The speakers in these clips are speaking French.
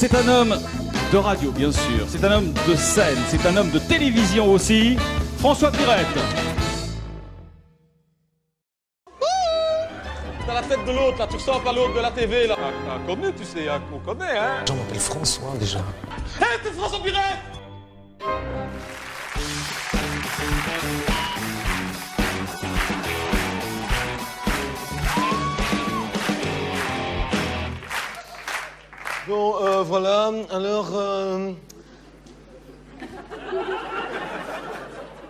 C'est un homme de radio, bien sûr. C'est un homme de scène. C'est un homme de télévision aussi. François Pirette. T'as la tête de l'autre, là. Tu ressembles à l'autre de la TV, là. Connu, tu sais, on connaît, hein. Je m'appelle François, déjà. Hé, t'es François Pirette! Bon, voilà, alors...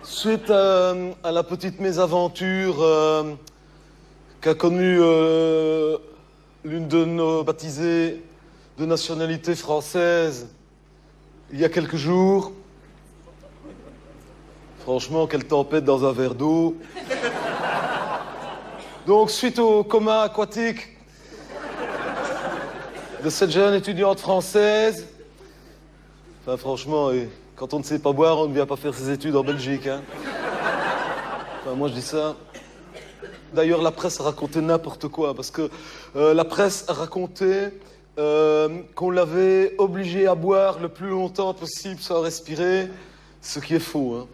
suite à la petite mésaventure qu'a connue l'une de nos baptisées de nationalité française il y a quelques jours, franchement, quelle tempête dans un verre d'eau. Donc, suite au coma aquatique de cette jeune étudiante française. Enfin, franchement, quand on ne sait pas boire, on ne vient pas faire ses études en Belgique, hein. Enfin, moi, je dis ça. D'ailleurs, la presse a raconté n'importe quoi, parce que la presse a raconté qu'on l'avait obligée à boire le plus longtemps possible sans respirer, ce qui est faux, hein.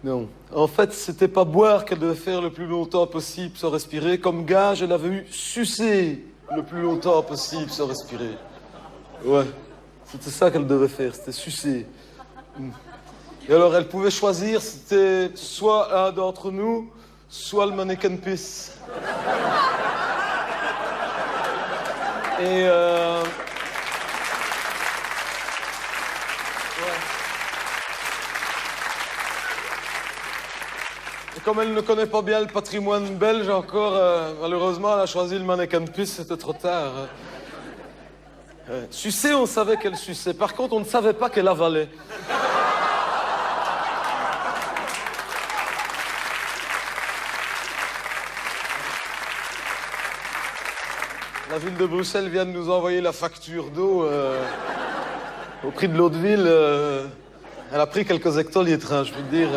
Non. En fait, c'était pas boire qu'elle devait faire le plus longtemps possible sans respirer. Comme gage, elle avait eu sucer le plus longtemps possible sans respirer. Ouais. C'était ça qu'elle devait faire, c'était sucer. Et alors, elle pouvait choisir, c'était soit un d'entre nous, soit le mannequin pisse. Et ouais. Et comme elle ne connaît pas bien le patrimoine belge encore, malheureusement, elle a choisi le mannequin pisse, c'était trop tard. Sucer, on savait qu'elle suçait. Par contre, on ne savait pas qu'elle avalait. La ville de Bruxelles vient de nous envoyer la facture d'eau au prix de l'eau de ville. Elle a pris quelques hectolitres, hein, je veux dire.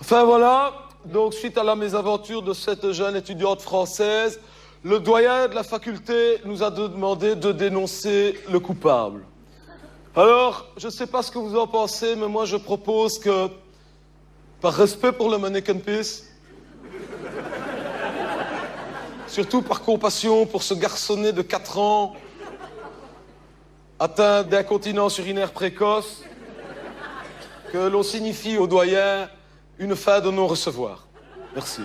Enfin, voilà. Donc, suite à la mésaventure de cette jeune étudiante française, le doyen de la faculté nous a demandé de dénoncer le coupable. Alors, je ne sais pas ce que vous en pensez, mais moi je propose que, par respect pour le mannequin pisse, surtout par compassion pour ce garçonnet de 4 ans, atteint d'incontinence urinaire précoce, que l'on signifie au doyen une fin de non-recevoir. Merci.